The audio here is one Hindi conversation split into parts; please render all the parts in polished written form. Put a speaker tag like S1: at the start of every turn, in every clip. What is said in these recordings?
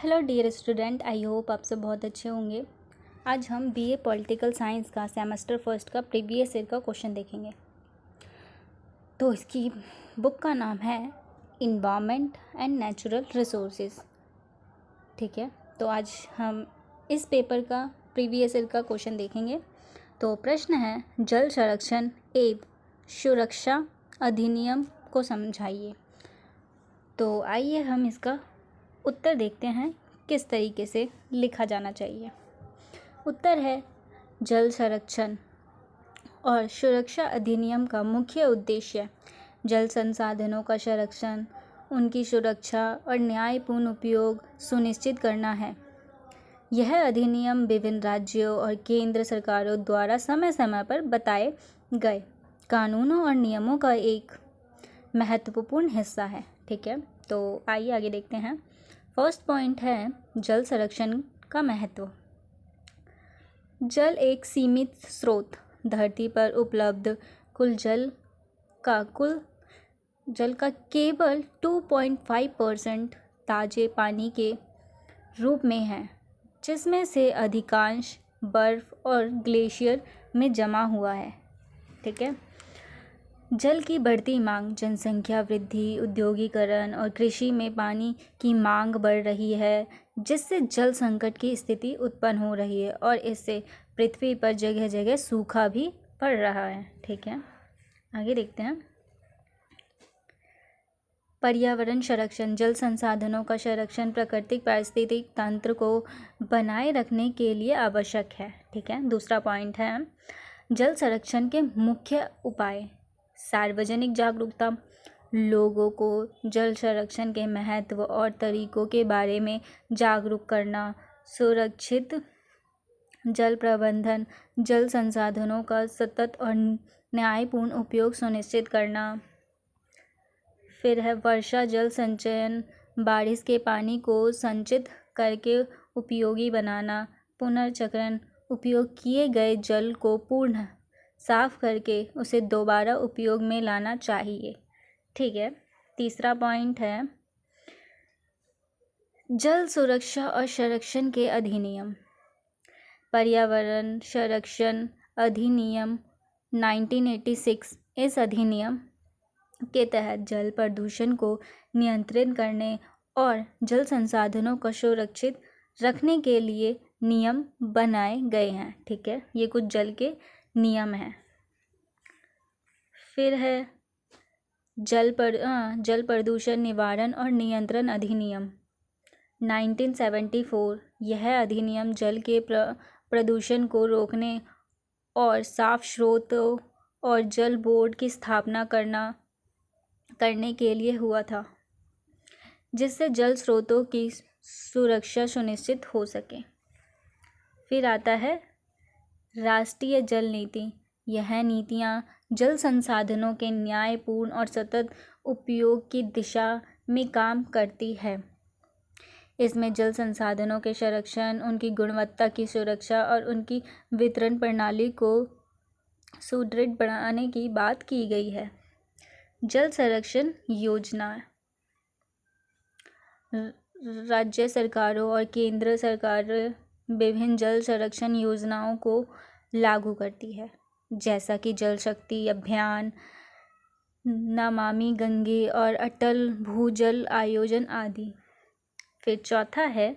S1: Hello dear student, I hope आप सब बहुत अच्छे होंगे। आज हम बीए पॉलिटिकल साइंस का सेमेस्टर फर्स्ट का प्रीवियस ईयर का क्वेश्चन देखेंगे। तो इसकी बुक का नाम है इन्वायरमेंट एंड नेचुरल रिसोर्सेज। ठीक है, तो आज हम इस पेपर का प्रीवियस ईयर का क्वेश्चन देखेंगे। तो प्रश्न है, जल संरक्षण एवं सुरक्षा अधिनियम को समझाइए। तो आइए हम इसका उत्तर देखते हैं किस तरीके से लिखा जाना चाहिए। उत्तर है, जल संरक्षण और सुरक्षा अधिनियम का मुख्य उद्देश्य जल संसाधनों का संरक्षण, उनकी सुरक्षा और न्यायपूर्ण उपयोग सुनिश्चित करना है। यह अधिनियम विभिन्न राज्यों और केंद्र सरकारों द्वारा समय समय पर बताए गए कानूनों और नियमों का एक महत्वपूर्ण हिस्सा है। ठीक है, तो आइए आगे देखते हैं। फर्स्ट पॉइंट है जल संरक्षण का महत्व। जल एक सीमित स्रोत, धरती पर उपलब्ध कुल जल का केवल 2.5% ताजे पानी के रूप में है, जिसमें से अधिकांश बर्फ और ग्लेशियर में जमा हुआ है। ठीक है, जल की बढ़ती मांग, जनसंख्या वृद्धि, औद्योगिकरण और कृषि में पानी की मांग बढ़ रही है, जिससे जल संकट की स्थिति उत्पन्न हो रही है और इससे पृथ्वी पर जगह जगह सूखा भी पड़ रहा है। ठीक है, आगे देखते हैं। पर्यावरण संरक्षण, जल संसाधनों का संरक्षण प्राकृतिक पारिस्थितिक तंत्र को बनाए रखने के लिए आवश्यक है। ठीक है, दूसरा पॉइंट है जल संरक्षण के मुख्य उपाय। सार्वजनिक जागरूकता, लोगों को जल संरक्षण के महत्व और तरीकों के बारे में जागरूक करना। सुरक्षित जल प्रबंधन, जल संसाधनों का सतत और न्यायपूर्ण उपयोग सुनिश्चित करना। फिर है वर्षा जल संचयन, बारिश के पानी को संचित करके उपयोगी बनाना। पुनर्चक्रण, उपयोग किए गए जल को पूर्ण साफ करके उसे दोबारा उपयोग में लाना चाहिए। ठीक है, तीसरा पॉइंट है जल सुरक्षा और संरक्षण के अधिनियम। पर्यावरण संरक्षण अधिनियम 1986, इस अधिनियम के तहत जल प्रदूषण को नियंत्रित करने और जल संसाधनों को सुरक्षित रखने के लिए नियम बनाए गए हैं। ठीक है, ये कुछ जल के नियम हैं। फिर है जल प्रदूषण निवारण और नियंत्रण अधिनियम 1974। यह अधिनियम जल के प्रदूषण को रोकने और साफ स्रोतों और जल बोर्ड की स्थापना करने के लिए हुआ था, जिससे जल स्रोतों की सुरक्षा सुनिश्चित हो सके। फिर आता है राष्ट्रीय जल नीति। यह नीतियाँ जल संसाधनों के न्यायपूर्ण और सतत उपयोग की दिशा में काम करती है। इसमें जल संसाधनों के संरक्षण, उनकी गुणवत्ता की सुरक्षा और उनकी वितरण प्रणाली को सुदृढ़ बनाने की बात की गई है। जल संरक्षण योजना राज्य सरकारों और केंद्र सरकार विभिन्न जल संरक्षण योजनाओं को लागू करती है, जैसा कि जल शक्ति अभियान, नमामि गंगे और अटल भूजल आयोजन आदि। फिर चौथा है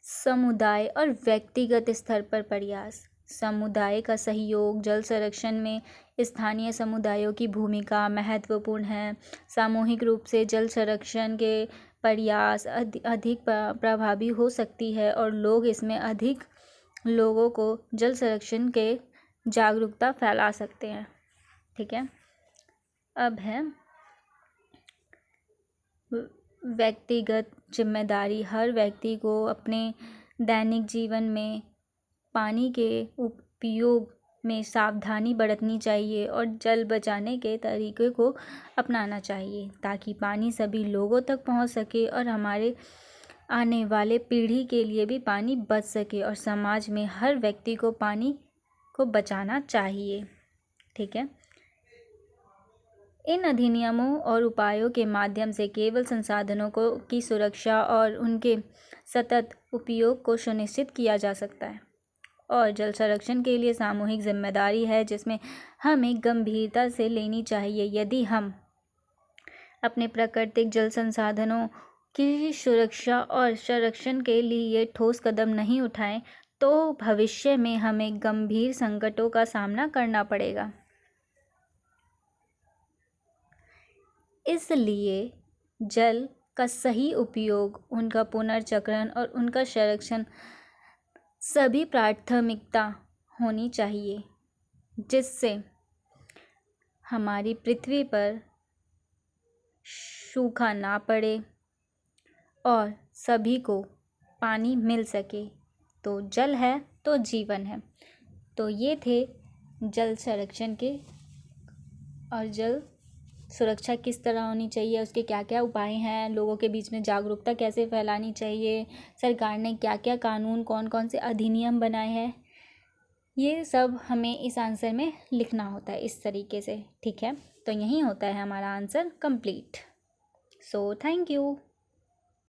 S1: समुदाय और व्यक्तिगत स्तर पर प्रयास। समुदाय का सहयोग, जल संरक्षण में स्थानीय समुदायों की भूमिका महत्वपूर्ण है। सामूहिक रूप से जल संरक्षण के प्रयास अधिक प्रभावी हो सकती है और लोग इसमें अधिक लोगों को जल संरक्षण के जागरूकता फैला सकते हैं। ठीक है, अब है व्यक्तिगत जिम्मेदारी। हर व्यक्ति को अपने दैनिक जीवन में पानी के उपयोग में सावधानी बरतनी चाहिए और जल बचाने के तरीके को अपनाना चाहिए, ताकि पानी सभी लोगों तक पहुंच सके और हमारे आने वाले पीढ़ी के लिए भी पानी बच सके और समाज में हर व्यक्ति को पानी को बचाना चाहिए। ठीक है, इन अधिनियमों और उपायों के माध्यम से केवल संसाधनों की सुरक्षा और उनके सतत उपयोग को सुनिश्चित किया जा सकता है और जल संरक्षण के लिए सामूहिक जिम्मेदारी है जिसमें हमें गंभीरता से लेनी चाहिए। यदि हम अपने प्राकृतिक जल संसाधनों की सुरक्षा और संरक्षण के लिए ठोस कदम नहीं उठाएं तो भविष्य में हमें गंभीर संकटों का सामना करना पड़ेगा। इसलिए जल का सही उपयोग, उनका पुनर्चक्रण और उनका संरक्षण सभी प्राथमिकता होनी चाहिए, जिससे हमारी पृथ्वी पर सूखा ना पड़े और सभी को पानी मिल सके। तो जल है तो जीवन है। तो ये थे जल संरक्षण के और जल सुरक्षा किस तरह होनी चाहिए, उसके क्या क्या उपाय हैं, लोगों के बीच में जागरूकता कैसे फैलानी चाहिए, सरकार ने क्या क्या कानून, कौन कौन से अधिनियम बनाए हैं, ये सब हमें इस आंसर में लिखना होता है इस तरीके से। ठीक है, तो यही होता है हमारा answer complete. So thank you.